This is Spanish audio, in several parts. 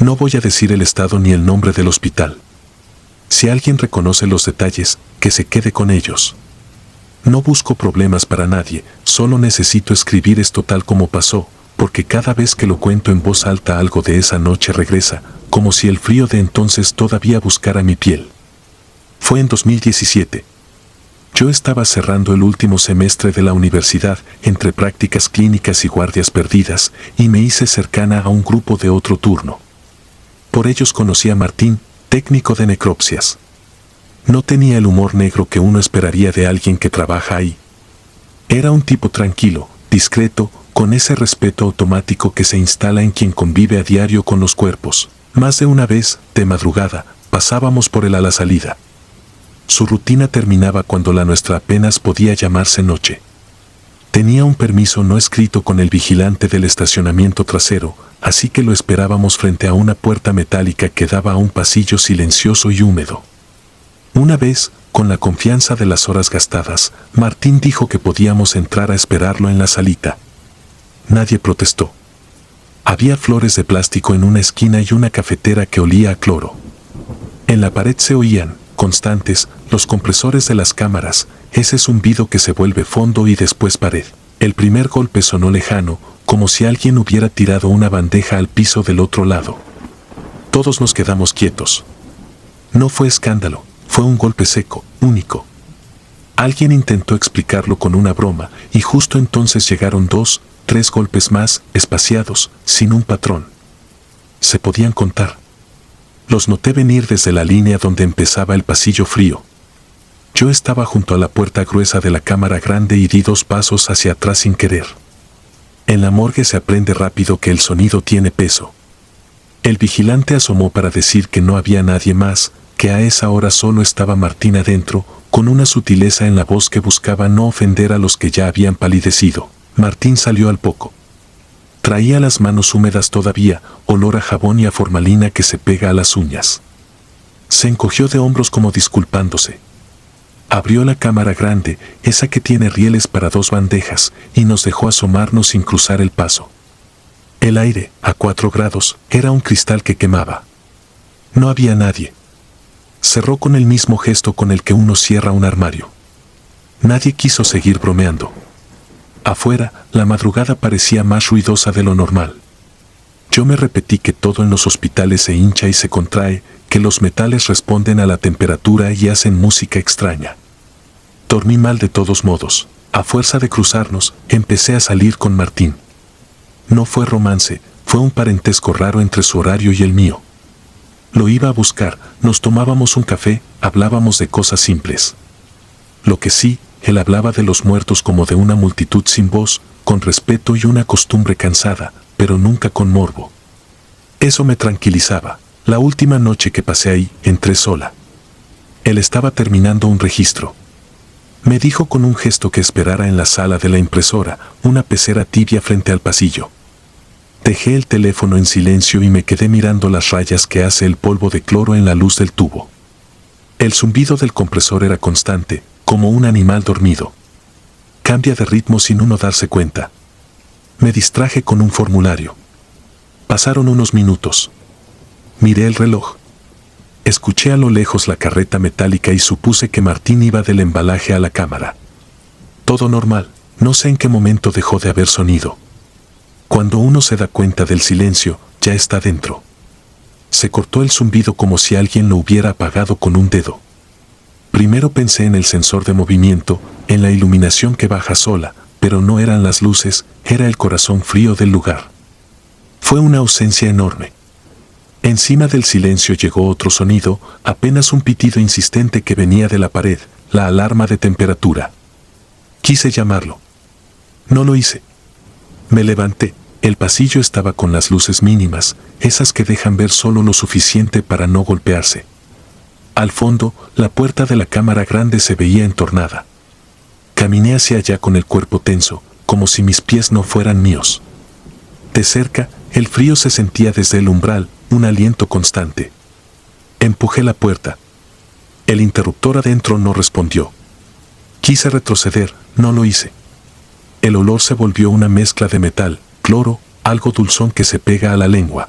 No voy a decir el estado ni el nombre del hospital. Si alguien reconoce los detalles, que se quede con ellos. No busco problemas para nadie, solo necesito escribir esto tal como pasó, porque cada vez que lo cuento en voz alta algo de esa noche regresa, como si el frío de entonces todavía buscara mi piel. Fue en 2017. Yo estaba cerrando el último semestre de la universidad, entre prácticas clínicas y guardias perdidas, y me hice cercana a un grupo de otro turno. Por ellos conocí a Martín, técnico de necropsias. No tenía el humor negro que uno esperaría de alguien que trabaja ahí. Era un tipo tranquilo, discreto, con ese respeto automático que se instala en quien convive a diario con los cuerpos. Más de una vez, de madrugada, pasábamos por él a la salida. Su rutina terminaba cuando la nuestra apenas podía llamarse noche. Tenía un permiso no escrito con el vigilante del estacionamiento trasero, así que lo esperábamos frente a una puerta metálica que daba a un pasillo silencioso y húmedo. Una vez, con la confianza de las horas gastadas, Martín dijo que podíamos entrar a esperarlo en la salita. Nadie protestó. Había flores de plástico en una esquina y una cafetera que olía a cloro. En la pared se oían, constantes, los compresores de las cámaras, ese zumbido que se vuelve fondo y después pared. El primer golpe sonó lejano, como si alguien hubiera tirado una bandeja al piso del otro lado. Todos nos quedamos quietos. No fue escándalo, fue un golpe seco, único. Alguien intentó explicarlo con una broma, y justo entonces llegaron 2, 3 golpes más, espaciados, sin un patrón. Se podían contar. Los noté venir desde la línea donde empezaba el pasillo frío. Yo estaba junto a la puerta gruesa de la cámara grande y di 2 pasos hacia atrás sin querer. En la morgue se aprende rápido que el sonido tiene peso. El vigilante asomó para decir que no había nadie más, que a esa hora solo estaba Martín adentro, con una sutileza en la voz que buscaba no ofender a los que ya habían palidecido. Martín salió al poco. Traía las manos húmedas todavía, olor a jabón y a formalina que se pega a las uñas. Se encogió de hombros como disculpándose. Abrió la cámara grande, esa que tiene rieles para 2 bandejas, y nos dejó asomarnos sin cruzar el paso. El aire, a 4 grados, era un cristal que quemaba. No había nadie. Cerró con el mismo gesto con el que uno cierra un armario. Nadie quiso seguir bromeando. Afuera, la madrugada parecía más ruidosa de lo normal. Yo me repetí que todo en los hospitales se hincha y se contrae, que los metales responden a la temperatura y hacen música extraña. Dormí mal de todos modos. A fuerza de cruzarnos, empecé a salir con Martín. No fue romance, fue un parentesco raro entre su horario y el mío. Lo iba a buscar, nos tomábamos un café, hablábamos de cosas simples. Lo que sí, él hablaba de los muertos como de una multitud sin voz, con respeto y una costumbre cansada, pero nunca con morbo. Eso me tranquilizaba. La última noche que pasé ahí, entré sola. Él estaba terminando un registro. Me dijo con un gesto que esperara en la sala de la impresora, una pecera tibia frente al pasillo. Dejé el teléfono en silencio y me quedé mirando las rayas que hace el polvo de cloro en la luz del tubo. El zumbido del compresor era constante, como un animal dormido. Cambia de ritmo sin uno darse cuenta. Me distraje con un formulario. Pasaron unos minutos. Miré el reloj. Escuché a lo lejos la carreta metálica y supuse que Martín iba del embalaje a la cámara. Todo normal, no sé en qué momento dejó de haber sonido. Cuando uno se da cuenta del silencio, ya está dentro. Se cortó el zumbido como si alguien lo hubiera apagado con un dedo. Primero pensé en el sensor de movimiento, en la iluminación que baja sola, pero no eran las luces, era el corazón frío del lugar. Fue una ausencia enorme. Encima del silencio llegó otro sonido, apenas un pitido insistente que venía de la pared, la alarma de temperatura. Quise llamarlo. No lo hice. Me levanté. El pasillo estaba con las luces mínimas, esas que dejan ver solo lo suficiente para no golpearse. Al fondo, la puerta de la cámara grande se veía entornada. Caminé hacia allá con el cuerpo tenso, como si mis pies no fueran míos. De cerca, el frío se sentía desde el umbral, un aliento constante. Empujé la puerta. El interruptor adentro no respondió. Quise retroceder, no lo hice. El olor se volvió una mezcla de metal, cloro, algo dulzón que se pega a la lengua.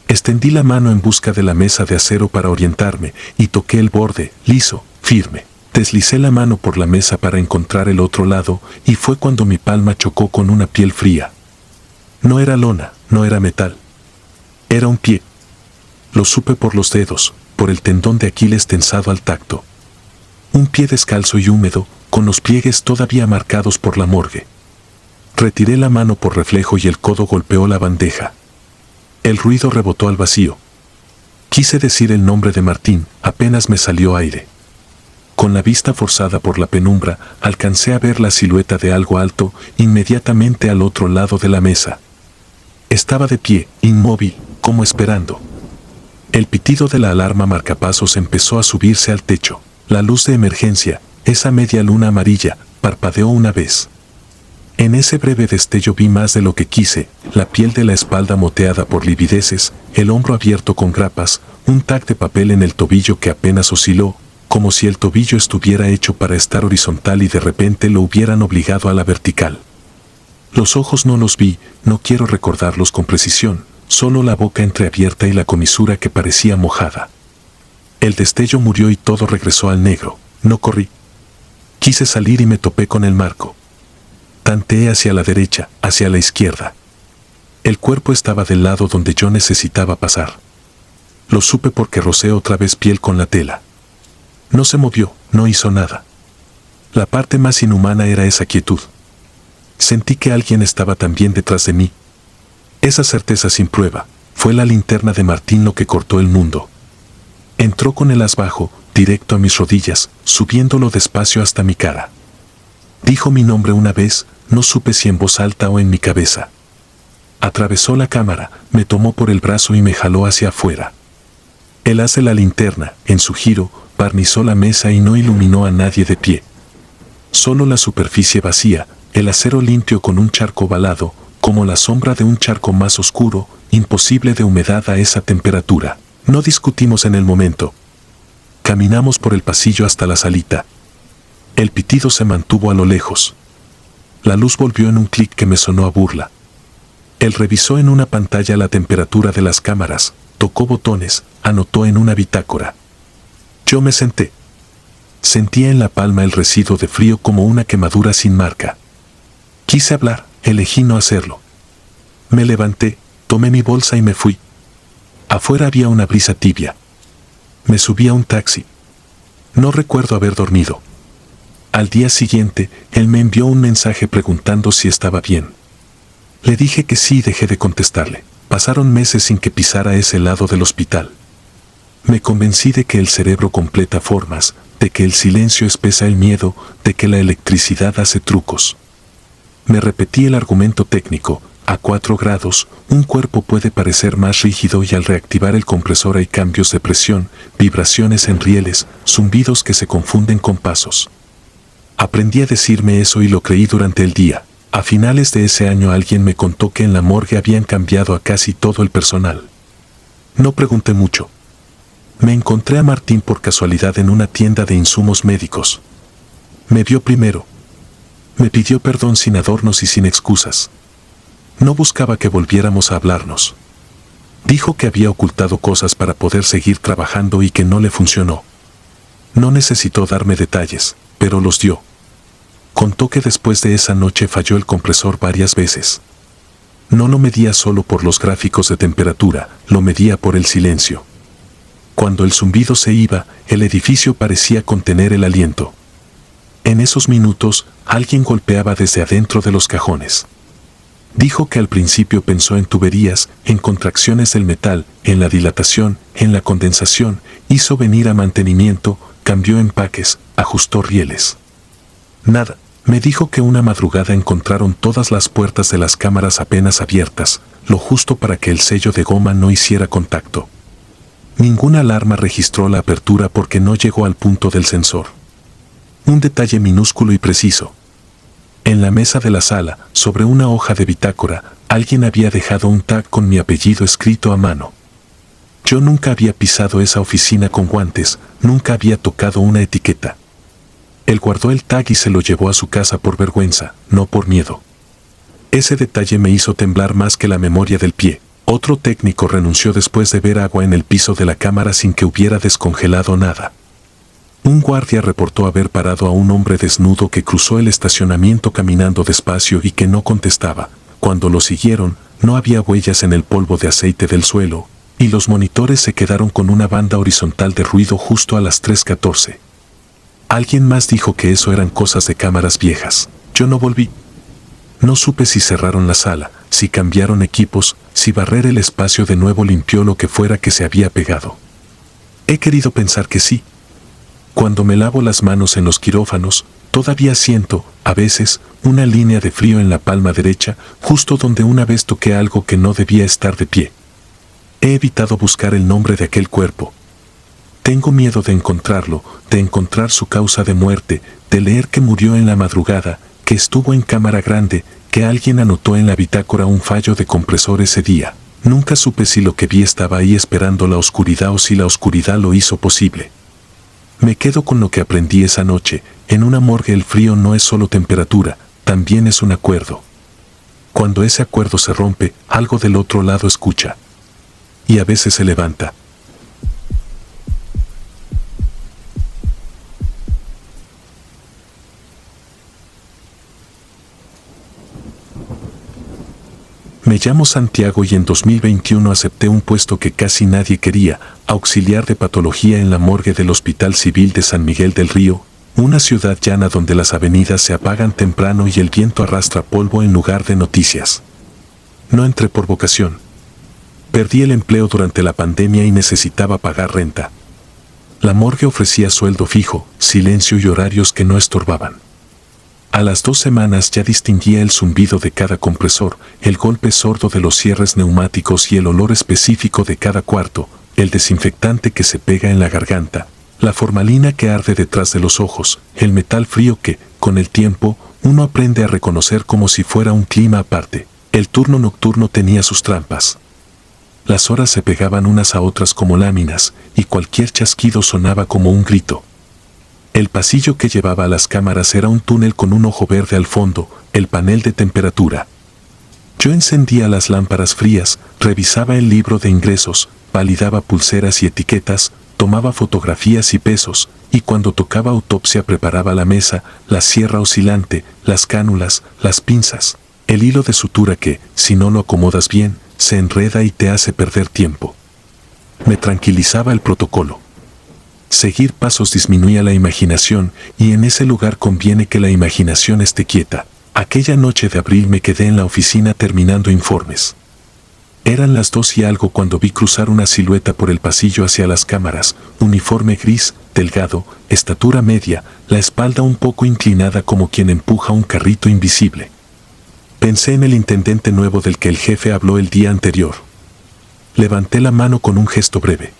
Extendí la mano en busca de la mesa de acero para orientarme y toqué el borde, liso, firme. Deslicé la mano por la mesa para encontrar el otro lado y fue cuando mi palma chocó con una piel fría. No era lona, no era metal. Era un pie. Lo supe por los dedos, por el tendón de Aquiles tensado al tacto. Un pie descalzo y húmedo, con los pliegues todavía marcados por la morgue. Retiré la mano por reflejo y el codo golpeó la bandeja. El ruido rebotó al vacío. Quise decir el nombre de Martín, apenas me salió aire. Con la vista forzada por la penumbra, alcancé a ver la silueta de algo alto, inmediatamente al otro lado de la mesa. Estaba de pie, inmóvil, como esperando. El pitido de la alarma marcapasos empezó a subirse al techo. La luz de emergencia, esa media luna amarilla, parpadeó una vez. En ese breve destello vi más de lo que quise, la piel de la espalda moteada por livideces, el hombro abierto con grapas, un tac de papel en el tobillo que apenas osciló, como si el tobillo estuviera hecho para estar horizontal y de repente lo hubieran obligado a la vertical. Los ojos no los vi, no quiero recordarlos con precisión, solo la boca entreabierta y la comisura que parecía mojada. El destello murió y todo regresó al negro. No corrí. Quise salir y me topé con el marco. Tanteé hacia la derecha, hacia la izquierda. El cuerpo estaba del lado donde yo necesitaba pasar. Lo supe porque rocé otra vez piel con la tela. No se movió, no hizo nada. La parte más inhumana era esa quietud. Sentí que alguien estaba también detrás de mí. Esa certeza sin prueba, fue la linterna de Martín lo que cortó el mundo. Entró con el haz bajo, directo a mis rodillas, subiéndolo despacio hasta mi cara. Dijo mi nombre una vez, no supe si en voz alta o en mi cabeza. Atravesó la cámara, me tomó por el brazo y me jaló hacia afuera. El haz de la linterna, en su giro, barnizó la mesa y no iluminó a nadie de pie. Solo la superficie vacía, el acero limpio con un charco ovalado, como la sombra de un charco más oscuro, imposible de humedad a esa temperatura. No discutimos en el momento. Caminamos por el pasillo hasta la salita. El pitido se mantuvo a lo lejos. La luz volvió en un clic que me sonó a burla. Él revisó en una pantalla la temperatura de las cámaras, tocó botones, anotó en una bitácora. Yo me senté. Sentía en la palma el residuo de frío como una quemadura sin marca. Quise hablar, elegí no hacerlo. Me levanté, tomé mi bolsa y me fui. Afuera había una brisa tibia. Me subí a un taxi. No recuerdo haber dormido. Al día siguiente, él me envió un mensaje preguntando si estaba bien. Le dije que sí y dejé de contestarle. Pasaron meses sin que pisara ese lado del hospital. Me convencí de que el cerebro completa formas, de que el silencio espesa el miedo, de que la electricidad hace trucos. Me repetí el argumento técnico. A 4 grados, un cuerpo puede parecer más rígido y al reactivar el compresor hay cambios de presión, vibraciones en rieles, zumbidos que se confunden con pasos. Aprendí a decirme eso y lo creí durante el día. A finales de ese año alguien me contó que en la morgue habían cambiado a casi todo el personal. No pregunté mucho. Me encontré a Martín por casualidad en una tienda de insumos médicos. Me vio primero. Me pidió perdón sin adornos y sin excusas. No buscaba que volviéramos a hablarnos. Dijo que había ocultado cosas para poder seguir trabajando y que no le funcionó. No necesitó darme detalles, pero los dio. Contó que después de esa noche falló el compresor varias veces. No lo medía solo por los gráficos de temperatura, lo medía por el silencio. Cuando el zumbido se iba, el edificio parecía contener el aliento. En esos minutos, alguien golpeaba desde adentro de los cajones. Dijo que al principio pensó en tuberías, en contracciones del metal, en la dilatación, en la condensación, hizo venir a mantenimiento, cambió empaques, ajustó rieles. Nada. Me dijo que una madrugada encontraron todas las puertas de las cámaras apenas abiertas, lo justo para que el sello de goma no hiciera contacto. Ninguna alarma registró la apertura porque no llegó al punto del sensor. Un detalle minúsculo y preciso. En la mesa de la sala, sobre una hoja de bitácora, alguien había dejado un tag con mi apellido escrito a mano. Yo nunca había pisado esa oficina con guantes, nunca había tocado una etiqueta. Él guardó el tag y se lo llevó a su casa por vergüenza, no por miedo. Ese detalle me hizo temblar más que la memoria del pie. Otro técnico renunció después de ver agua en el piso de la cámara sin que hubiera descongelado nada. Un guardia reportó haber parado a un hombre desnudo que cruzó el estacionamiento caminando despacio y que no contestaba. Cuando lo siguieron, no había huellas en el polvo de aceite del suelo, y los monitores se quedaron con una banda horizontal de ruido justo a las 3:14. Alguien más dijo que eso eran cosas de cámaras viejas. Yo no volví. No supe si cerraron la sala, si cambiaron equipos, si barrer el espacio de nuevo limpió lo que fuera que se había pegado. He querido pensar que sí. Cuando me lavo las manos en los quirófanos, todavía siento, a veces, una línea de frío en la palma derecha, justo donde una vez toqué algo que no debía estar de pie. He evitado buscar el nombre de aquel cuerpo. Tengo miedo de encontrarlo, de encontrar su causa de muerte, de leer que murió en la madrugada, que estuvo en cámara grande, que alguien anotó en la bitácora un fallo de compresor ese día. Nunca supe si lo que vi estaba ahí esperando la oscuridad o si la oscuridad lo hizo posible. Me quedo con lo que aprendí esa noche. En una morgue el frío no es solo temperatura, también es un acuerdo. Cuando ese acuerdo se rompe, algo del otro lado escucha. Y a veces se levanta. Me llamo Santiago y en 2021 acepté un puesto que casi nadie quería, auxiliar de patología en la morgue del Hospital Civil de San Miguel del Río, una ciudad llana donde las avenidas se apagan temprano y el viento arrastra polvo en lugar de noticias. No entré por vocación. Perdí el empleo durante la pandemia y necesitaba pagar renta. La morgue ofrecía sueldo fijo, silencio y horarios que no estorbaban. A las 2 semanas ya distinguía el zumbido de cada compresor, el golpe sordo de los cierres neumáticos y el olor específico de cada cuarto, el desinfectante que se pega en la garganta, la formalina que arde detrás de los ojos, el metal frío que, con el tiempo, uno aprende a reconocer como si fuera un clima aparte. El turno nocturno tenía sus trampas. Las horas se pegaban unas a otras como láminas, y cualquier chasquido sonaba como un grito. El pasillo que llevaba a las cámaras era un túnel con un ojo verde al fondo, el panel de temperatura. Yo encendía las lámparas frías, revisaba el libro de ingresos, validaba pulseras y etiquetas, tomaba fotografías y pesos, y cuando tocaba autopsia preparaba la mesa, la sierra oscilante, las cánulas, las pinzas, el hilo de sutura que, si no lo acomodas bien, se enreda y te hace perder tiempo. Me tranquilizaba el protocolo. Seguir pasos disminuía la imaginación, y en ese lugar conviene que la imaginación esté quieta. Aquella noche de abril me quedé en la oficina terminando informes. Eran las 2 y algo cuando vi cruzar una silueta por el pasillo hacia las cámaras, uniforme gris, delgado, estatura media, la espalda un poco inclinada como quien empuja un carrito invisible. Pensé en el intendente nuevo del que el jefe habló el día anterior. Levanté la mano con un gesto breve.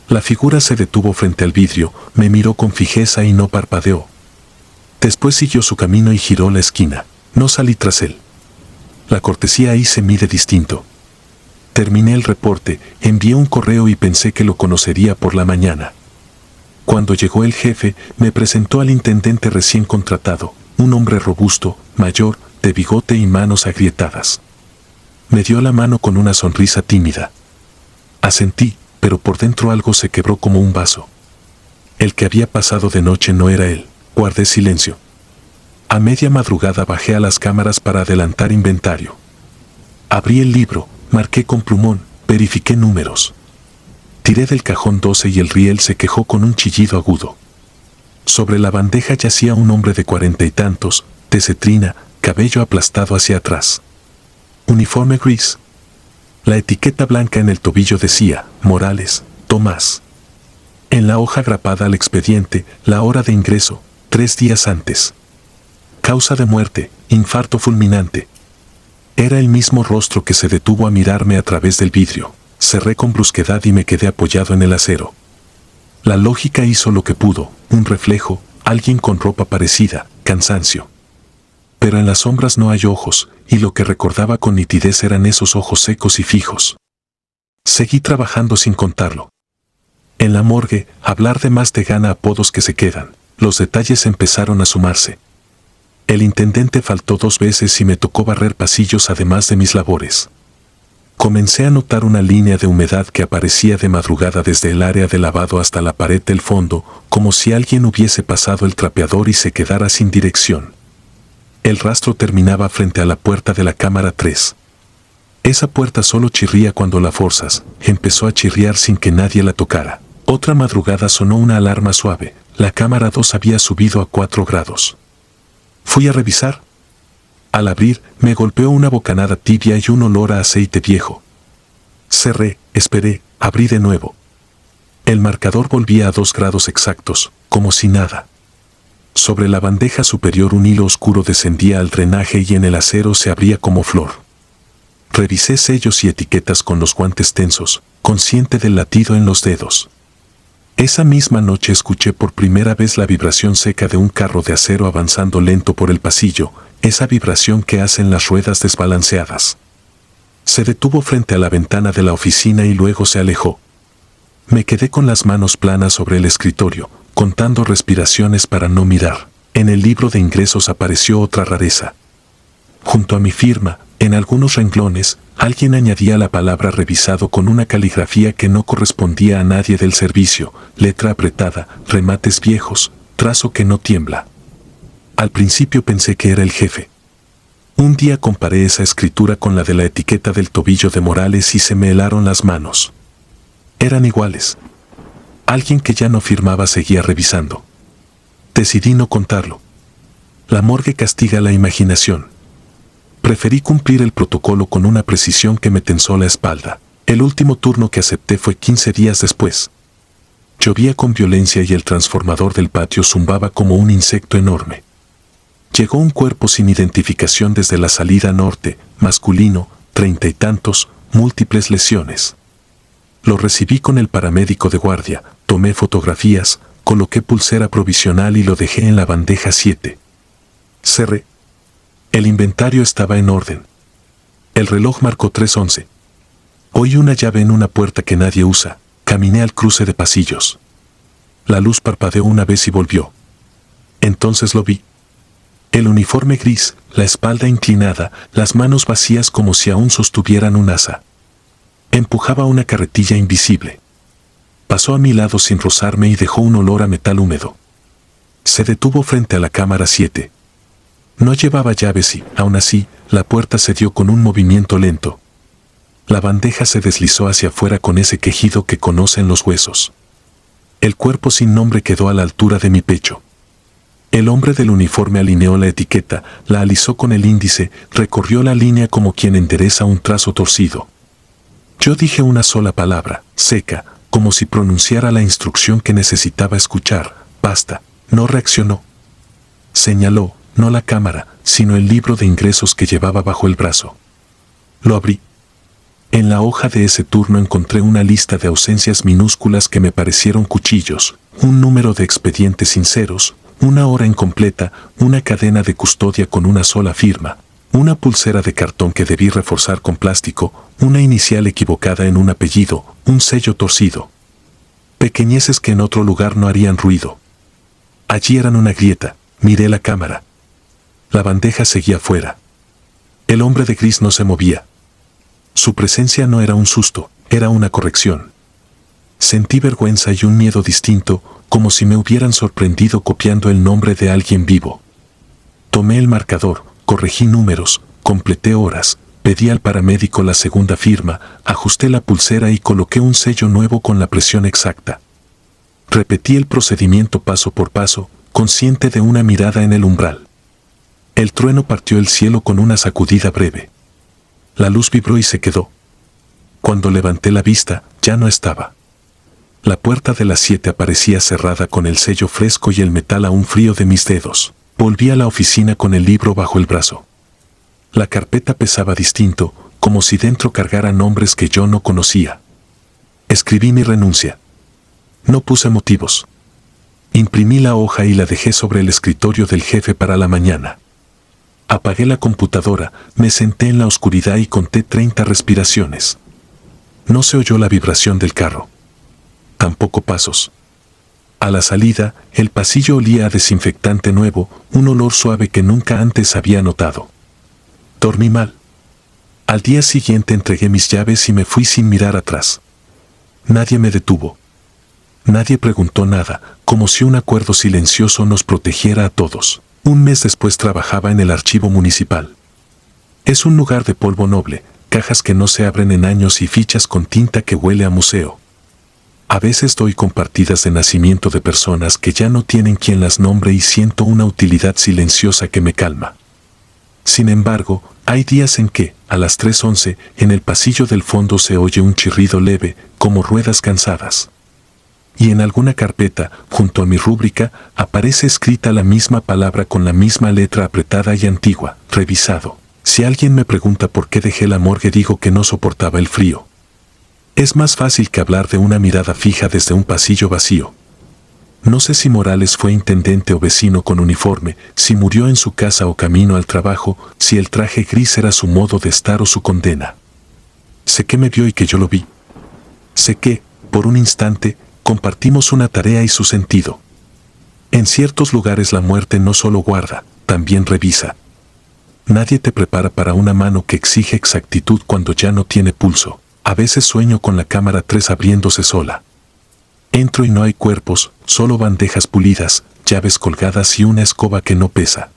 La figura se detuvo frente al vidrio, me miró con fijeza y no parpadeó. Después siguió su camino y giró la esquina. No salí tras él. La cortesía ahí se mide distinto. Terminé el reporte, envié un correo y pensé que lo conocería por la mañana. Cuando llegó el jefe, me presentó al intendente recién contratado, un hombre robusto, mayor, de bigote y manos agrietadas. Me dio la mano con una sonrisa tímida. Asentí, pero por dentro algo se quebró como un vaso. El que había pasado de noche no era él. Guardé silencio. A media madrugada bajé a las cámaras para adelantar inventario. Abrí el libro, marqué con plumón, verifiqué números. Tiré del cajón 12 y el riel se quejó con un chillido agudo. Sobre la bandeja yacía un hombre de 40 y tantos, de cetrina, cabello aplastado hacia atrás. Uniforme gris. La etiqueta blanca en el tobillo decía, Morales, Tomás. En la hoja grapada al expediente, la hora de ingreso, 3 días antes. Causa de muerte, infarto fulminante. Era el mismo rostro que se detuvo a mirarme a través del vidrio. Cerré con brusquedad y me quedé apoyado en el acero. La lógica hizo lo que pudo, un reflejo, alguien con ropa parecida, cansancio. Pero en las sombras no hay ojos, y lo que recordaba con nitidez eran esos ojos secos y fijos. Seguí trabajando sin contarlo. En la morgue, hablar de más te gana apodos que se quedan. Los detalles empezaron a sumarse. El intendente faltó 2 veces y me tocó barrer pasillos además de mis labores. Comencé a notar una línea de humedad que aparecía de madrugada desde el área de lavado hasta la pared del fondo, como si alguien hubiese pasado el trapeador y se quedara sin dirección. El rastro terminaba frente a la puerta de la cámara 3. Esa puerta solo chirría cuando la forzas, empezó a chirriar sin que nadie la tocara. Otra madrugada sonó una alarma suave, la cámara 2 había subido a 4 grados. Fui a revisar. Al abrir, me golpeó una bocanada tibia y un olor a aceite viejo. Cerré, esperé, abrí de nuevo. El marcador volvía a 2 grados exactos, como si nada. Sobre la bandeja superior un hilo oscuro descendía al drenaje y en el acero se abría como flor. Revisé sellos y etiquetas con los guantes tensos, consciente del latido en los dedos. Esa misma noche escuché por primera vez la vibración seca de un carro de acero avanzando lento por el pasillo, esa vibración que hacen las ruedas desbalanceadas. Se detuvo frente a la ventana de la oficina y luego se alejó. Me quedé con las manos planas sobre el escritorio, contando respiraciones para no mirar. En el libro de ingresos apareció otra rareza. Junto a mi firma, en algunos renglones, alguien añadía la palabra revisado con una caligrafía que no correspondía a nadie del servicio, letra apretada, remates viejos, trazo que no tiembla. Al principio pensé que era el jefe. Un día comparé esa escritura con la de la etiqueta del tobillo de Morales y se me helaron las manos. Eran iguales. Alguien que ya no firmaba seguía revisando. Decidí no contarlo. La morgue castiga la imaginación. Preferí cumplir el protocolo con una precisión que me tensó la espalda. El último turno que acepté fue 15 días después. Llovía con violencia y el transformador del patio zumbaba como un insecto enorme. Llegó un cuerpo sin identificación desde la salida norte, masculino, 30 y tantos, múltiples lesiones. Lo recibí con el paramédico de guardia, tomé fotografías, coloqué pulsera provisional y lo dejé en la bandeja 7. Cerré. El inventario estaba en orden. El reloj marcó 3:11. Oí una llave en una puerta que nadie usa. Caminé al cruce de pasillos. La luz parpadeó una vez y volvió. Entonces lo vi. El uniforme gris, la espalda inclinada, las manos vacías como si aún sostuvieran un asa. Empujaba una carretilla invisible. Pasó a mi lado sin rozarme y dejó un olor a metal húmedo. Se detuvo frente a la cámara 7. No llevaba llaves y, aún así, la puerta se dio con un movimiento lento. La bandeja se deslizó hacia afuera con ese quejido que conocen los huesos. El cuerpo sin nombre quedó a la altura de mi pecho. El hombre del uniforme alineó la etiqueta, la alisó con el índice, recorrió la línea como quien endereza un trazo torcido. Yo dije una sola palabra, seca, como si pronunciara la instrucción que necesitaba escuchar. Basta. No reaccionó. Señaló, no la cámara, sino el libro de ingresos que llevaba bajo el brazo. Lo abrí. En la hoja de ese turno encontré una lista de ausencias minúsculas que me parecieron cuchillos, un número de expedientes sinceros, una hora incompleta, una cadena de custodia con una sola firma, una pulsera de cartón que debí reforzar con plástico, una inicial equivocada en un apellido, un sello torcido. Pequeñeces que en otro lugar no harían ruido. Allí eran una grieta. Miré la cámara. La bandeja seguía fuera. El hombre de gris no se movía. Su presencia no era un susto, era una corrección. Sentí vergüenza y un miedo distinto, como si me hubieran sorprendido copiando el nombre de alguien vivo. Tomé el marcador, corregí números, completé horas, pedí al paramédico la segunda firma, ajusté la pulsera y coloqué un sello nuevo con la presión exacta. Repetí el procedimiento paso por paso, consciente de una mirada en el umbral. El trueno partió el cielo con una sacudida breve. La luz vibró y se quedó. Cuando levanté la vista, ya no estaba. La puerta de las 7 aparecía cerrada con el sello fresco y el metal aún frío de mis dedos. Volví a la oficina con el libro bajo el brazo. La carpeta pesaba distinto, como si dentro cargara nombres que yo no conocía. Escribí mi renuncia. No puse motivos. Imprimí la hoja y la dejé sobre el escritorio del jefe para la mañana. Apagué la computadora, me senté en la oscuridad y conté 30 respiraciones. No se oyó la vibración del carro. Tampoco pasos. A la salida, el pasillo olía a desinfectante nuevo, un olor suave que nunca antes había notado. Dormí mal. Al día siguiente entregué mis llaves y me fui sin mirar atrás. Nadie me detuvo. Nadie preguntó nada, como si un acuerdo silencioso nos protegiera a todos. Un mes después trabajaba en el archivo municipal. Es un lugar de polvo noble, cajas que no se abren en años y fichas con tinta que huele a museo. A veces doy con partidas de nacimiento de personas que ya no tienen quien las nombre y siento una utilidad silenciosa que me calma. Sin embargo, hay días en que, a las 3:11, en el pasillo del fondo se oye un chirrido leve, como ruedas cansadas. Y en alguna carpeta, junto a mi rúbrica, aparece escrita la misma palabra con la misma letra apretada y antigua, revisado. Si alguien me pregunta por qué dejé la morgue, digo que no soportaba el frío. Es más fácil que hablar de una mirada fija desde un pasillo vacío. No sé si Morales fue intendente o vecino con uniforme, si murió en su casa o camino al trabajo, si el traje gris era su modo de estar o su condena. Sé que me vio y que yo lo vi. Sé que, por un instante, compartimos una tarea y su sentido. En ciertos lugares la muerte no solo guarda, también revisa. Nadie te prepara para una mano que exige exactitud cuando ya no tiene pulso. A veces sueño con la cámara 3 abriéndose sola. Entro y no hay cuerpos, solo bandejas pulidas, llaves colgadas y una escoba que no pesa.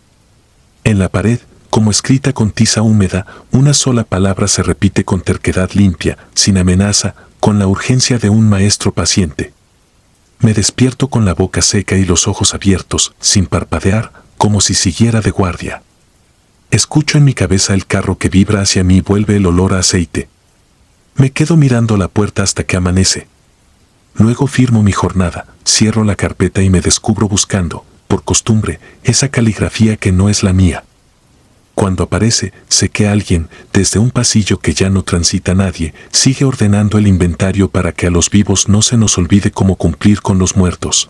En la pared, como escrita con tiza húmeda, una sola palabra se repite con terquedad limpia, sin amenaza, con la urgencia de un maestro paciente. Me despierto con la boca seca y los ojos abiertos, sin parpadear, como si siguiera de guardia. Escucho en mi cabeza el carro que vibra hacia mí y vuelve el olor a aceite. Me quedo mirando la puerta hasta que amanece. Luego firmo mi jornada, cierro la carpeta y me descubro buscando, por costumbre, esa caligrafía que no es la mía. Cuando aparece, sé que alguien, desde un pasillo que ya no transita nadie, sigue ordenando el inventario para que a los vivos no se nos olvide cómo cumplir con los muertos.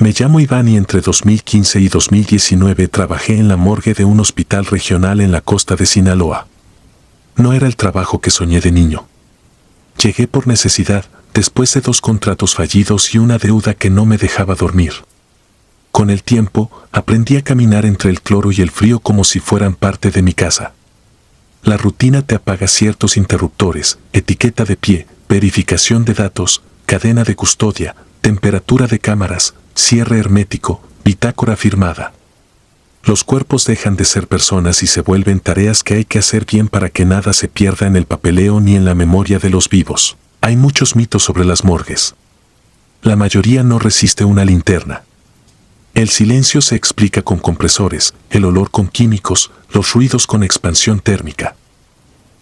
Me llamo Iván y entre 2015 y 2019 trabajé en la morgue de un hospital regional en la costa de Sinaloa. No era el trabajo que soñé de niño. Llegué por necesidad, después de 2 contratos fallidos y una deuda que no me dejaba dormir. Con el tiempo, aprendí a caminar entre el cloro y el frío como si fueran parte de mi casa. La rutina te apaga ciertos interruptores, etiqueta de pie, verificación de datos, cadena de custodia, temperatura de cámaras, cierre hermético, bitácora firmada. Los cuerpos dejan de ser personas y se vuelven tareas que hay que hacer bien para que nada se pierda en el papeleo ni en la memoria de los vivos. Hay muchos mitos sobre las morgues. La mayoría no resiste una linterna. El silencio se explica con compresores, el olor con químicos, los ruidos con expansión térmica.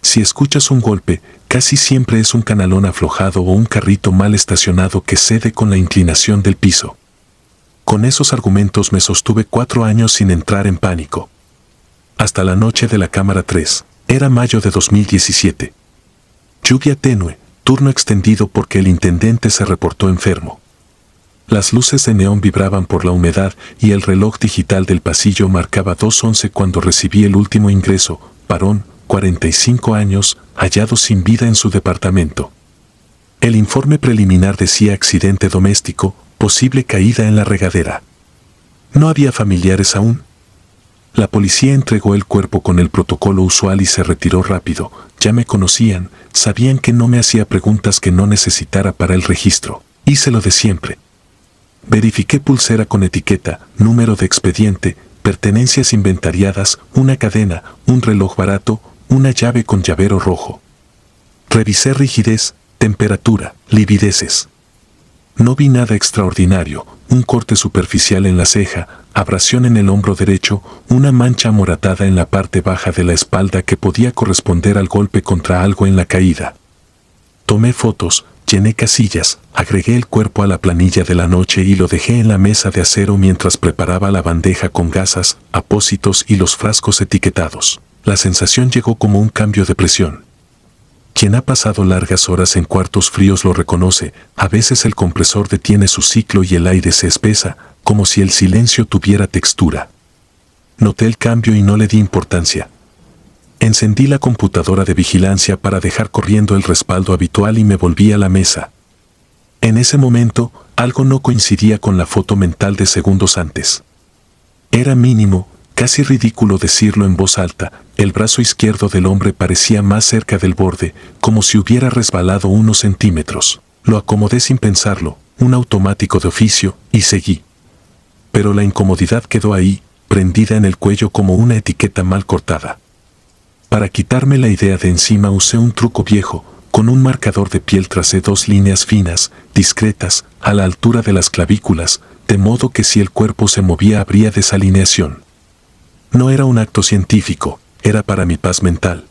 Si escuchas un golpe, casi siempre es un canalón aflojado o un carrito mal estacionado que cede con la inclinación del piso. Con esos argumentos me sostuve 4 años sin entrar en pánico. Hasta la noche de la cámara 3. Era mayo de 2017. Lluvia tenue, turno extendido porque el intendente se reportó enfermo. Las luces de neón vibraban por la humedad y el reloj digital del pasillo marcaba 2:11 cuando recibí el último ingreso, varón, 45 años, hallado sin vida en su departamento. El informe preliminar decía accidente doméstico, posible caída en la regadera. No había familiares aún. La policía entregó el cuerpo con el protocolo usual y se retiró rápido. Ya me conocían, sabían que no me hacía preguntas que no necesitara para el registro. Hice lo de siempre. Verifiqué pulsera con etiqueta, número de expediente, pertenencias inventariadas, una cadena, un reloj barato, una llave con llavero rojo. Revisé rigidez, temperatura, livideces. No vi nada extraordinario, un corte superficial en la ceja, abrasión en el hombro derecho, una mancha amoratada en la parte baja de la espalda que podía corresponder al golpe contra algo en la caída. Tomé fotos, llené casillas, agregué el cuerpo a la planilla de la noche y lo dejé en la mesa de acero mientras preparaba la bandeja con gasas, apósitos y los frascos etiquetados. La sensación llegó como un cambio de presión. Quien ha pasado largas horas en cuartos fríos lo reconoce, a veces el compresor detiene su ciclo y el aire se espesa, como si el silencio tuviera textura. Noté el cambio y no le di importancia. Encendí la computadora de vigilancia para dejar corriendo el respaldo habitual y me volví a la mesa. En ese momento, algo no coincidía con la foto mental de segundos antes. Era mínimo, casi ridículo decirlo en voz alta, el brazo izquierdo del hombre parecía más cerca del borde, como si hubiera resbalado unos centímetros. Lo acomodé sin pensarlo, un automático de oficio, y seguí. Pero la incomodidad quedó ahí, prendida en el cuello como una etiqueta mal cortada. Para quitarme la idea de encima usé un truco viejo. Con un marcador de piel tracé 2 líneas finas, discretas, a la altura de las clavículas, de modo que si el cuerpo se movía habría desalineación. No era un acto científico, era para mi paz mental.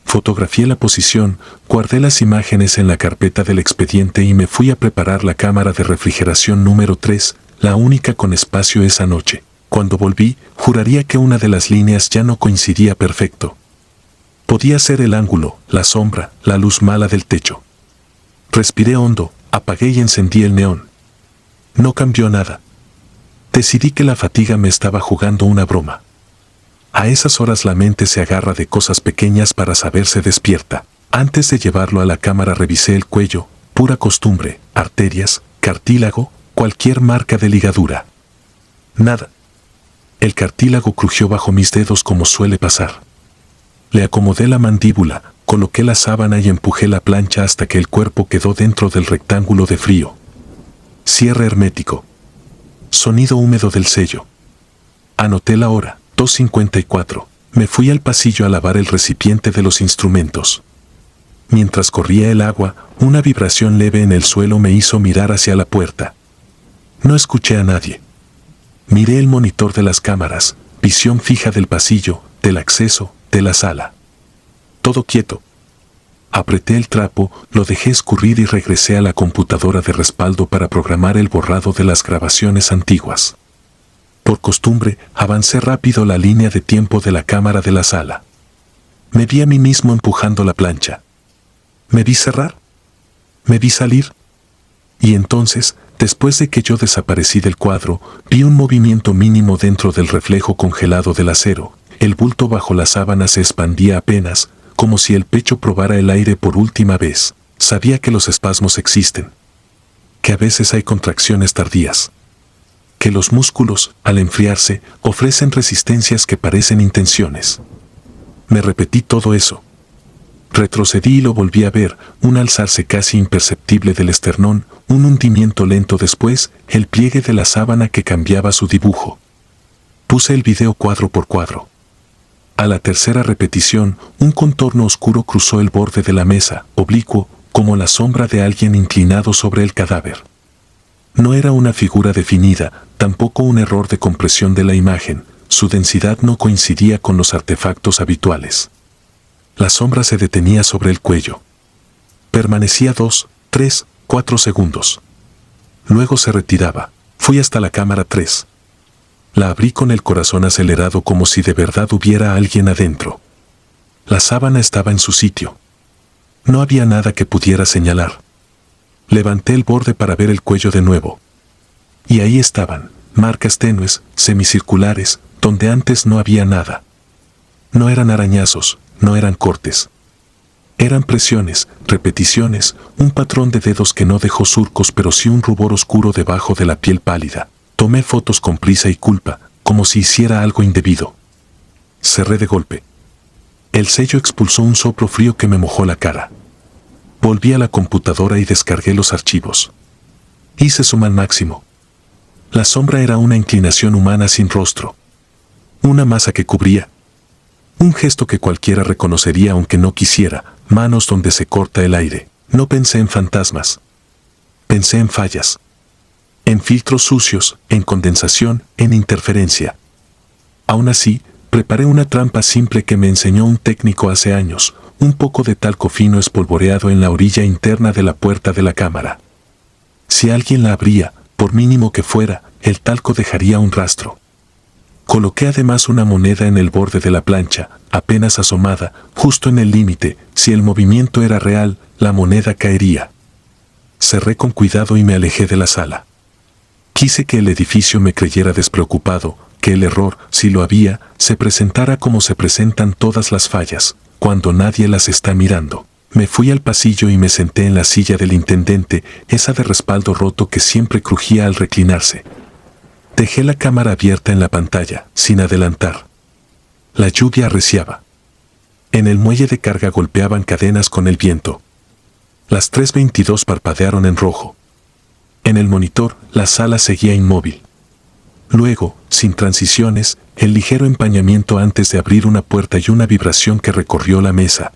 Fotografié la posición, guardé las imágenes en la carpeta del expediente y me fui a preparar la cámara de refrigeración número 3, la única con espacio esa noche. Cuando volví, juraría que una de las líneas ya no coincidía perfecto. Podía ser el ángulo, la sombra, la luz mala del techo. Respiré hondo, apagué y encendí el neón. No cambió nada. Decidí que la fatiga me estaba jugando una broma. A esas horas la mente se agarra de cosas pequeñas para saberse despierta. Antes de llevarlo a la cámara revisé el cuello, pura costumbre, arterias, cartílago, cualquier marca de ligadura. Nada. El cartílago crujió bajo mis dedos como suele pasar. Le acomodé la mandíbula, coloqué la sábana y empujé la plancha hasta que el cuerpo quedó dentro del rectángulo de frío. Cierre hermético. Sonido húmedo del sello. Anoté la hora, 2:54. Me fui al pasillo a lavar el recipiente de los instrumentos. Mientras corría el agua, una vibración leve en el suelo me hizo mirar hacia la puerta. No escuché a nadie. Miré el monitor de las cámaras, visión fija del pasillo, del acceso, de la sala. Todo quieto. Apreté el trapo, lo dejé escurrir y regresé a la computadora de respaldo para programar el borrado de las grabaciones antiguas. Por costumbre, avancé rápido la línea de tiempo de la cámara de la sala. Me vi a mí mismo empujando la plancha. Me vi cerrar. Me vi salir. Y entonces, después de que yo desaparecí del cuadro, vi un movimiento mínimo dentro del reflejo congelado del acero. El bulto bajo la sábana se expandía apenas, como si el pecho probara el aire por última vez. Sabía que los espasmos existen. Que a veces hay contracciones tardías. Que los músculos, al enfriarse, ofrecen resistencias que parecen intenciones. Me repetí todo eso. Retrocedí y lo volví a ver, un alzarse casi imperceptible del esternón, un hundimiento lento después, el pliegue de la sábana que cambiaba su dibujo. Puse el video cuadro por cuadro. A la tercera repetición, un contorno oscuro cruzó el borde de la mesa, oblicuo, como la sombra de alguien inclinado sobre el cadáver. No era una figura definida, tampoco un error de compresión de la imagen, su densidad no coincidía con los artefactos habituales. La sombra se detenía sobre el cuello. Permanecía 2, 3, 4 segundos. Luego se retiraba. Fui hasta la cámara 3. La abrí con el corazón acelerado como si de verdad hubiera alguien adentro. La sábana estaba en su sitio. No había nada que pudiera señalar. Levanté el borde para ver el cuello de nuevo. Y ahí estaban, marcas tenues, semicirculares, donde antes no había nada. No eran arañazos, no eran cortes. Eran presiones, repeticiones, un patrón de dedos que no dejó surcos pero sí un rubor oscuro debajo de la piel pálida. Tomé fotos con prisa y culpa, como si hiciera algo indebido. Cerré de golpe. El sello expulsó un soplo frío que me mojó la cara. Volví a la computadora y descargué los archivos. Hice zoom al máximo. La sombra era una inclinación humana sin rostro. Una masa que cubría. Un gesto que cualquiera reconocería aunque no quisiera, manos donde se corta el aire. No pensé en fantasmas. Pensé en fallas. En filtros sucios, en condensación, en interferencia. Aún así, preparé una trampa simple que me enseñó un técnico hace años, un poco de talco fino espolvoreado en la orilla interna de la puerta de la cámara. Si alguien la abría, por mínimo que fuera, el talco dejaría un rastro. Coloqué además una moneda en el borde de la plancha, apenas asomada, justo en el límite. Si el movimiento era real, la moneda caería. Cerré con cuidado y me alejé de la sala. Quise que el edificio me creyera despreocupado, que el error, si lo había, se presentara como se presentan todas las fallas, cuando nadie las está mirando. Me fui al pasillo y me senté en la silla del intendente, esa de respaldo roto que siempre crujía al reclinarse. Dejé la cámara abierta en la pantalla, sin adelantar. La lluvia arreciaba. En el muelle de carga golpeaban cadenas con el viento. Las 3:22 parpadearon en rojo. En el monitor, la sala seguía inmóvil. Luego, sin transiciones, el ligero empañamiento antes de abrir una puerta y una vibración que recorrió la mesa.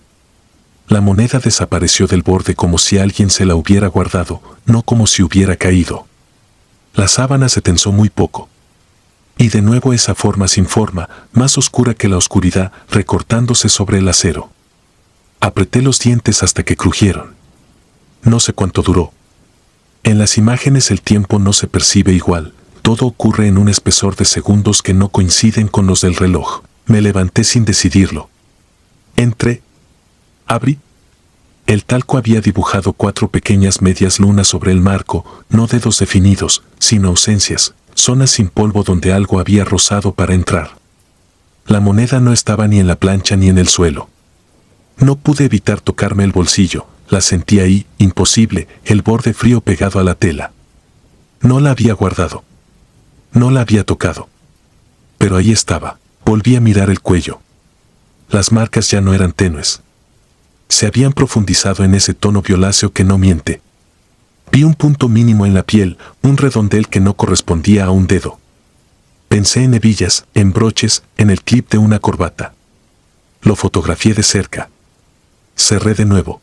La moneda desapareció del borde como si alguien se la hubiera guardado, no como si hubiera caído. La sábana se tensó muy poco. Y de nuevo esa forma sin forma, más oscura que la oscuridad, recortándose sobre el acero. Apreté los dientes hasta que crujieron. No sé cuánto duró. En las imágenes el tiempo no se percibe igual, todo ocurre en un espesor de segundos que no coinciden con los del reloj. Me levanté sin decidirlo. Entré. Abrí. El talco había dibujado 4 pequeñas medias lunas sobre el marco, no dedos definidos, sino ausencias, zonas sin polvo donde algo había rozado para entrar. La moneda no estaba ni en la plancha ni en el suelo. No pude evitar tocarme el bolsillo, la sentí ahí, imposible, el borde frío pegado a la tela. No la había guardado. No la había tocado. Pero ahí estaba. Volví a mirar el cuello. Las marcas ya no eran tenues. Se habían profundizado en ese tono violáceo que no miente. Vi un punto mínimo en la piel, un redondel que no correspondía a un dedo. Pensé en hebillas, en broches, en el clip de una corbata. Lo fotografié de cerca. Cerré de nuevo.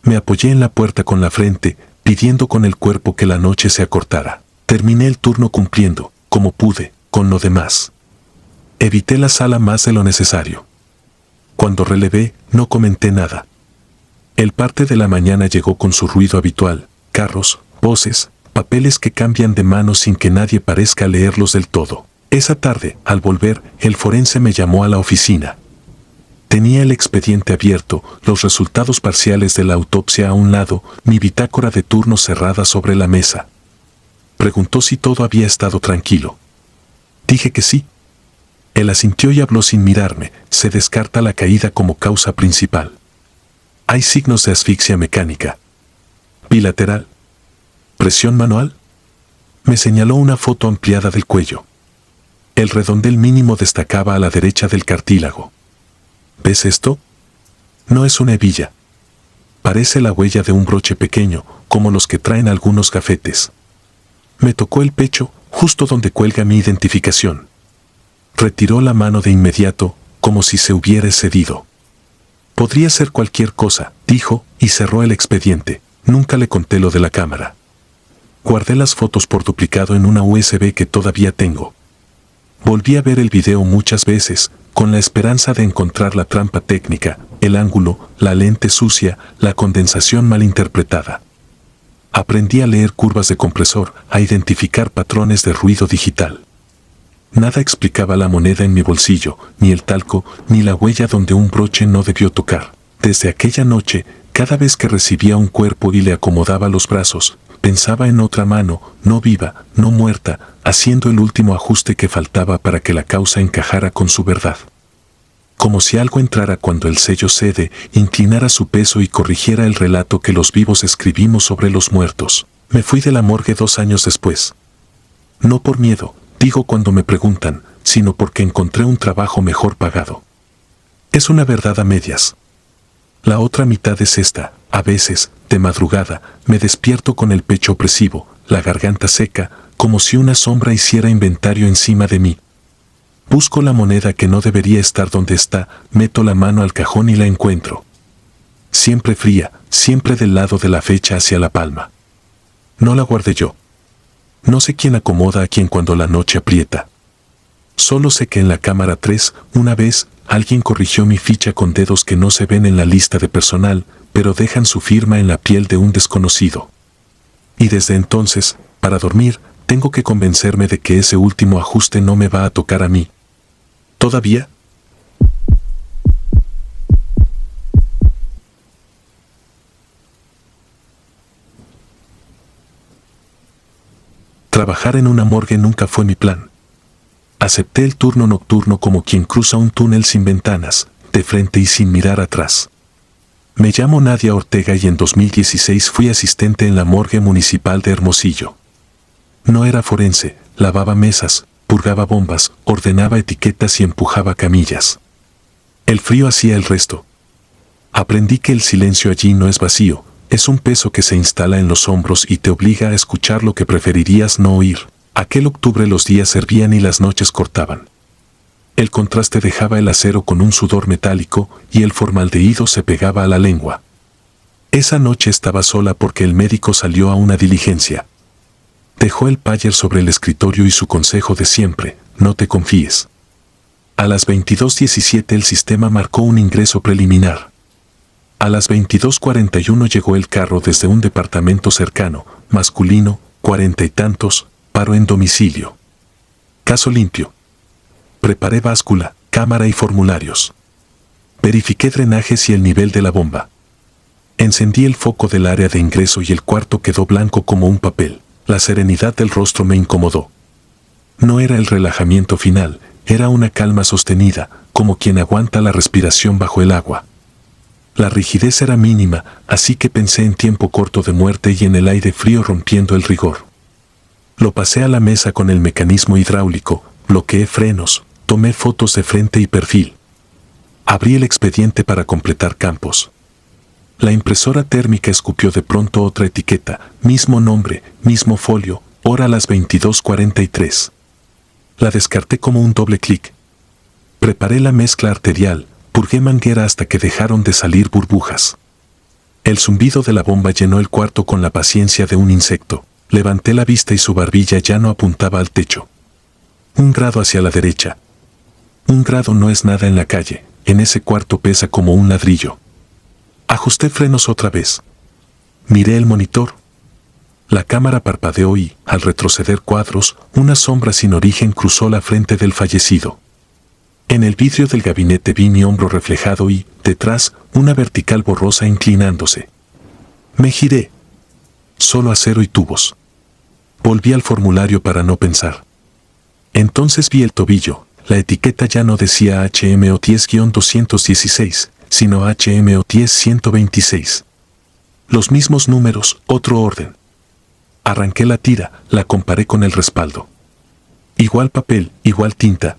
Me apoyé en la puerta con la frente, pidiendo con el cuerpo que la noche se acortara. Terminé el turno cumpliendo, como pude, con lo demás. Evité la sala más de lo necesario. Cuando relevé, no comenté nada. El parte de la mañana llegó con su ruido habitual, carros, voces, papeles que cambian de manos sin que nadie parezca leerlos del todo. Esa tarde, al volver, el forense me llamó a la oficina. Tenía el expediente abierto, los resultados parciales de la autopsia a un lado, mi bitácora de turno cerrada sobre la mesa. Preguntó si todo había estado tranquilo. Dije que sí. Él asintió y habló sin mirarme. Se descarta la caída como causa principal. Hay signos de asfixia mecánica. Bilateral. Presión manual. Me señaló una foto ampliada del cuello. El redondel mínimo destacaba a la derecha del cartílago. ¿Ves esto? No es una hebilla. Parece la huella de un broche pequeño, como los que traen algunos gafetes. Me tocó el pecho, justo donde cuelga mi identificación. Retiró la mano de inmediato, como si se hubiera cedido. Podría ser cualquier cosa, dijo, y cerró el expediente. Nunca le conté lo de la cámara. Guardé las fotos por duplicado en una USB que todavía tengo. Volví a ver el video muchas veces, con la esperanza de encontrar la trampa técnica, el ángulo, la lente sucia, la condensación mal interpretada. Aprendí a leer curvas de compresor, a identificar patrones de ruido digital. Nada explicaba la moneda en mi bolsillo, ni el talco, ni la huella donde un broche no debió tocar. Desde aquella noche, cada vez que recibía un cuerpo y le acomodaba los brazos, pensaba en otra mano, no viva, no muerta, haciendo el último ajuste que faltaba para que la causa encajara con su verdad. Como si algo entrara cuando el sello cede, inclinara su peso y corrigiera el relato que los vivos escribimos sobre los muertos. Me fui de la morgue 2 años después. No por miedo, digo cuando me preguntan, sino porque encontré un trabajo mejor pagado. Es una verdad a medias. La otra mitad es esta: a veces, de madrugada, me despierto con el pecho opresivo, la garganta seca, como si una sombra hiciera inventario encima de mí. Busco la moneda que no debería estar donde está, meto la mano al cajón y la encuentro. Siempre fría, siempre del lado de la fecha hacia la palma. No la guardé yo. No sé quién acomoda a quién cuando la noche aprieta. Solo sé que en la cámara 3, una vez, alguien corrigió mi ficha con dedos que no se ven en la lista de personal, pero dejan su firma en la piel de un desconocido. Y desde entonces, para dormir, tengo que convencerme de que ese último ajuste no me va a tocar a mí. ¿Todavía? Trabajar en una morgue nunca fue mi plan. Acepté el turno nocturno como quien cruza un túnel sin ventanas, de frente y sin mirar atrás. Me llamo Nadia Ortega y en 2016 fui asistente en la morgue municipal de Hermosillo. No era forense, lavaba mesas, purgaba bombas, ordenaba etiquetas y empujaba camillas. El frío hacía el resto. Aprendí que el silencio allí no es vacío, es un peso que se instala en los hombros y te obliga a escuchar lo que preferirías no oír. Aquel octubre los días hervían y las noches cortaban. El contraste dejaba el acero con un sudor metálico y el formaldehído se pegaba a la lengua. Esa noche estaba sola porque el médico salió a una diligencia. Dejó el payer sobre el escritorio y su consejo de siempre: no te confíes. A las 22:17 el sistema marcó un ingreso preliminar. A las 22:41 llegó el carro desde un departamento cercano, masculino, 40 y tantos, paro en domicilio. Caso limpio. Preparé báscula, cámara y formularios. Verifiqué drenajes y el nivel de la bomba. Encendí el foco del área de ingreso y el cuarto quedó blanco como un papel. La serenidad del rostro me incomodó. No era el relajamiento final, era una calma sostenida, como quien aguanta la respiración bajo el agua. La rigidez era mínima, así que pensé en tiempo corto de muerte y en el aire frío rompiendo el rigor. Lo pasé a la mesa con el mecanismo hidráulico, bloqueé frenos, tomé fotos de frente y perfil. Abrí el expediente para completar campos. La impresora térmica escupió de pronto otra etiqueta, mismo nombre, mismo folio, hora a las 22:43. La descarté como un doble clic. Preparé la mezcla arterial, purgué manguera hasta que dejaron de salir burbujas. El zumbido de la bomba llenó el cuarto con la paciencia de un insecto. Levanté la vista y su barbilla ya no apuntaba al techo. 1 grado hacia la derecha. 1 grado no es nada en la calle, en ese cuarto pesa como un ladrillo. Ajusté frenos otra vez. Miré el monitor. La cámara parpadeó y, al retroceder cuadros, una sombra sin origen cruzó la frente del fallecido. En el vidrio del gabinete vi mi hombro reflejado y, detrás, una vertical borrosa inclinándose. Me giré. Solo acero y tubos. Volví al formulario para no pensar. Entonces vi el tobillo. La etiqueta ya no decía HMO 10-216, sino HMO 10-126. Los mismos números, otro orden. Arranqué la tira, la comparé con el respaldo. Igual papel, igual tinta.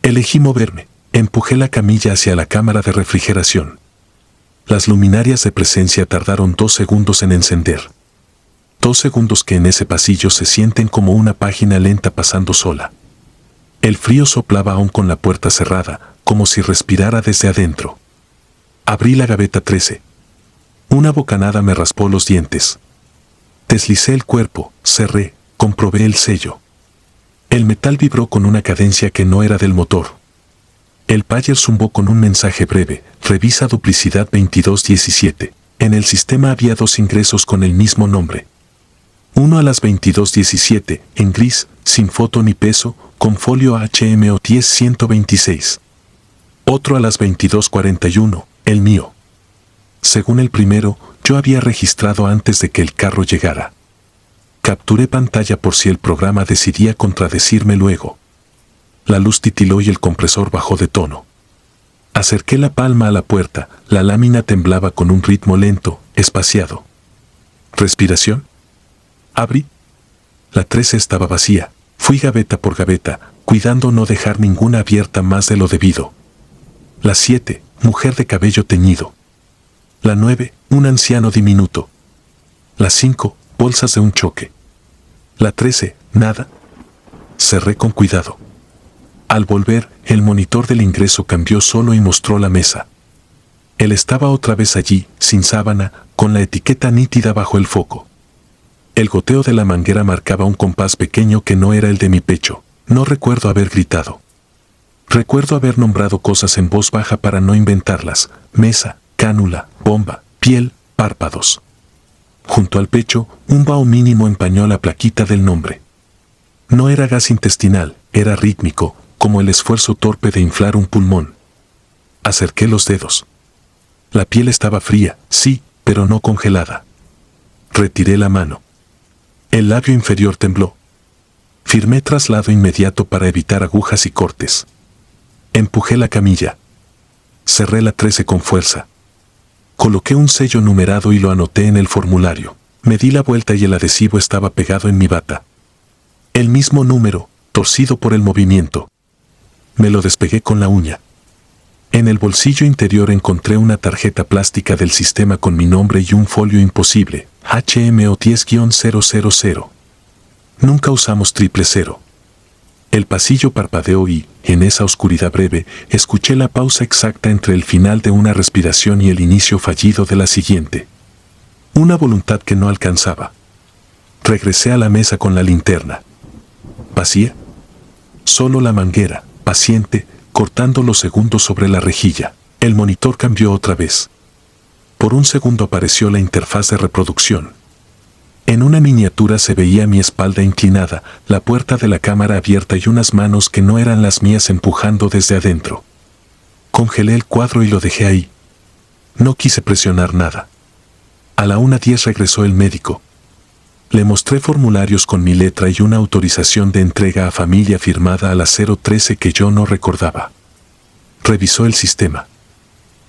Elegí moverme, empujé la camilla hacia la cámara de refrigeración. Las luminarias de presencia tardaron 2 segundos en encender. 2 segundos que en ese pasillo se sienten como una página lenta pasando sola. El frío soplaba aún con la puerta cerrada, como si respirara desde adentro. Abrí la gaveta 13. Una bocanada me raspó los dientes. Deslicé el cuerpo, cerré, comprobé el sello. El metal vibró con una cadencia que no era del motor. El payer zumbó con un mensaje breve: revisa duplicidad 2217. En el sistema había 2 ingresos con el mismo nombre. Uno a las 22:17, en gris, sin foto ni peso, con folio HMO 10-126. Otro a las 22:41, el mío. Según el primero, yo había registrado antes de que el carro llegara. Capturé pantalla por si el programa decidía contradecirme luego. La luz titiló y el compresor bajó de tono. Acerqué la palma a la puerta, la lámina temblaba con un ritmo lento, espaciado. ¿Respiración? Abrí. La 13 estaba vacía. Fui gaveta por gaveta, cuidando no dejar ninguna abierta más de lo debido. La 7, mujer de cabello teñido. La 9, un anciano diminuto. La 5, bolsas de un choque. La 13, nada. Cerré con cuidado. Al volver, el monitor del ingreso cambió solo y mostró la mesa. Él estaba otra vez allí, sin sábana, con la etiqueta nítida bajo el foco. El goteo de la manguera marcaba un compás pequeño que no era el de mi pecho. No recuerdo haber gritado. Recuerdo haber nombrado cosas en voz baja para no inventarlas: mesa, cánula, bomba, piel, párpados. Junto al pecho, un vaho mínimo empañó la plaquita del nombre. No era gas intestinal, era rítmico, como el esfuerzo torpe de inflar un pulmón. Acerqué los dedos. La piel estaba fría, sí, pero no congelada. Retiré la mano. El labio inferior tembló. Firmé traslado inmediato para evitar agujas y cortes. Empujé la camilla. Cerré la 13 con fuerza. Coloqué un sello numerado y lo anoté en el formulario. Me di la vuelta y el adhesivo estaba pegado en mi bata. El mismo número, torcido por el movimiento. Me lo despegué con la uña. En el bolsillo interior encontré una tarjeta plástica del sistema con mi nombre y un folio imposible, HMO 10-000. Nunca usamos 000. El pasillo parpadeó y, en esa oscuridad breve, escuché la pausa exacta entre el final de una respiración y el inicio fallido de la siguiente. Una voluntad que no alcanzaba. Regresé a la mesa con la linterna. ¿Vacía? Solo la manguera, paciente, cortando los segundos sobre la rejilla. El monitor cambió otra vez. Por un segundo apareció la interfaz de reproducción. En una miniatura se veía mi espalda inclinada, la puerta de la cámara abierta y unas manos que no eran las mías empujando desde adentro. Congelé el cuadro y lo dejé ahí. No quise presionar nada. A la 1:10 regresó el médico. Le mostré formularios con mi letra y una autorización de entrega a familia firmada a la 013 que yo no recordaba. Revisó el sistema.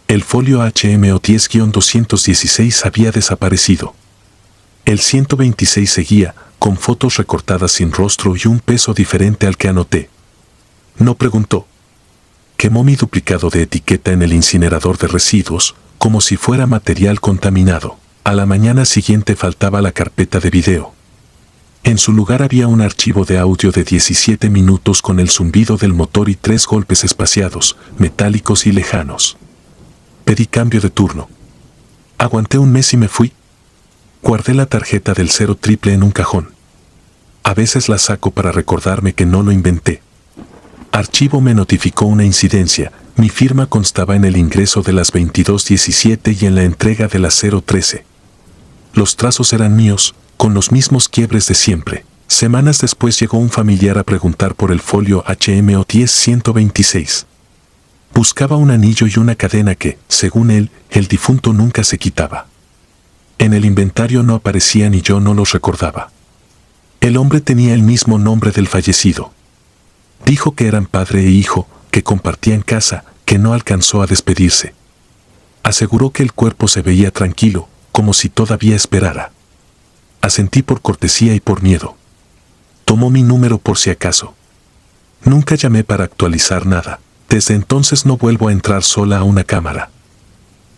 El folio HMO 10-216 había desaparecido. El 126 seguía, con fotos recortadas sin rostro y un peso diferente al que anoté. No preguntó. Quemó mi duplicado de etiqueta en el incinerador de residuos, como si fuera material contaminado. A la mañana siguiente faltaba la carpeta de video. En su lugar había un archivo de audio de 17 minutos con el zumbido del motor y 3 golpes espaciados, metálicos y lejanos. Pedí cambio de turno. Aguanté un mes y me fui. Guardé la tarjeta del 000 en un cajón. A veces la saco para recordarme que no lo inventé. Archivo me notificó una incidencia. Mi firma constaba en el ingreso de las 22:17 y en la entrega de las 0:13. Los trazos eran míos, con los mismos quiebres de siempre. Semanas después llegó un familiar a preguntar por el folio HMO 10-126. Buscaba un anillo y una cadena que, según él, el difunto nunca se quitaba. En el inventario no aparecían y yo no los recordaba. El hombre tenía el mismo nombre del fallecido. Dijo que eran padre e hijo, que compartían casa, que no alcanzó a despedirse. Aseguró que el cuerpo se veía tranquilo, como si todavía esperara. Asentí por cortesía y por miedo. Tomó mi número por si acaso. Nunca llamé para actualizar nada. Desde entonces no vuelvo a entrar sola a una cámara.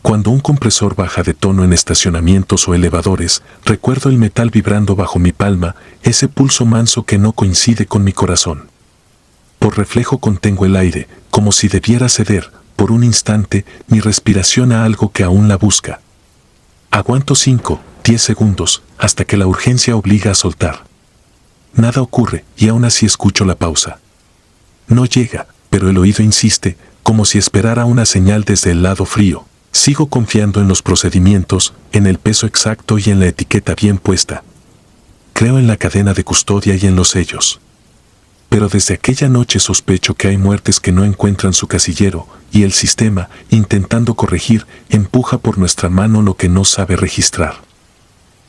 Cuando un compresor baja de tono en estacionamientos o elevadores, recuerdo el metal vibrando bajo mi palma, ese pulso manso que no coincide con mi corazón. Por reflejo contengo el aire, como si debiera ceder, por un instante, mi respiración a algo que aún la busca. Aguanto 5, 10 segundos, hasta que la urgencia obliga a soltar. Nada ocurre, y aún así escucho la pausa. No llega, pero el oído insiste, como si esperara una señal desde el lado frío. Sigo confiando en los procedimientos, en el peso exacto y en la etiqueta bien puesta. Creo en la cadena de custodia y en los sellos. Pero desde aquella noche sospecho que hay muertes que no encuentran su casillero, y el sistema, intentando corregir, empuja por nuestra mano lo que no sabe registrar.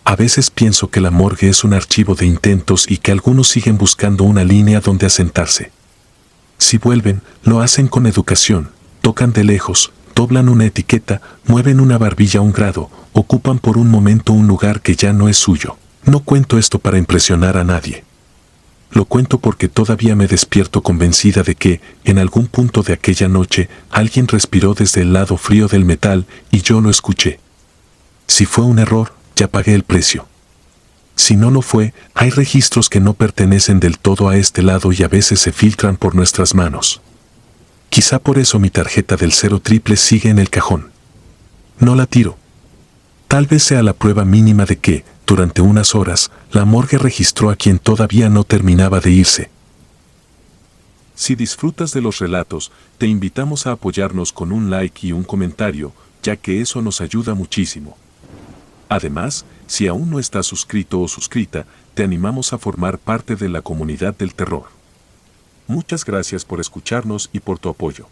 A veces pienso que la morgue es un archivo de intentos y que algunos siguen buscando una línea donde asentarse. Si vuelven, lo hacen con educación, tocan de lejos, doblan una etiqueta, mueven una barbilla a un grado, ocupan por un momento un lugar que ya no es suyo. No cuento esto para impresionar a nadie. Lo cuento porque todavía me despierto convencida de que, en algún punto de aquella noche, alguien respiró desde el lado frío del metal y yo lo escuché. Si fue un error, ya pagué el precio. Si no lo fue, hay registros que no pertenecen del todo a este lado y a veces se filtran por nuestras manos. Quizá por eso mi tarjeta del 000 sigue en el cajón. No la tiro. Tal vez sea la prueba mínima de que, durante unas horas, la morgue registró a quien todavía no terminaba de irse. Si disfrutas de los relatos, te invitamos a apoyarnos con un like y un comentario, ya que eso nos ayuda muchísimo. Además, si aún no estás suscrito o suscrita, te animamos a formar parte de la comunidad del terror. Muchas gracias por escucharnos y por tu apoyo.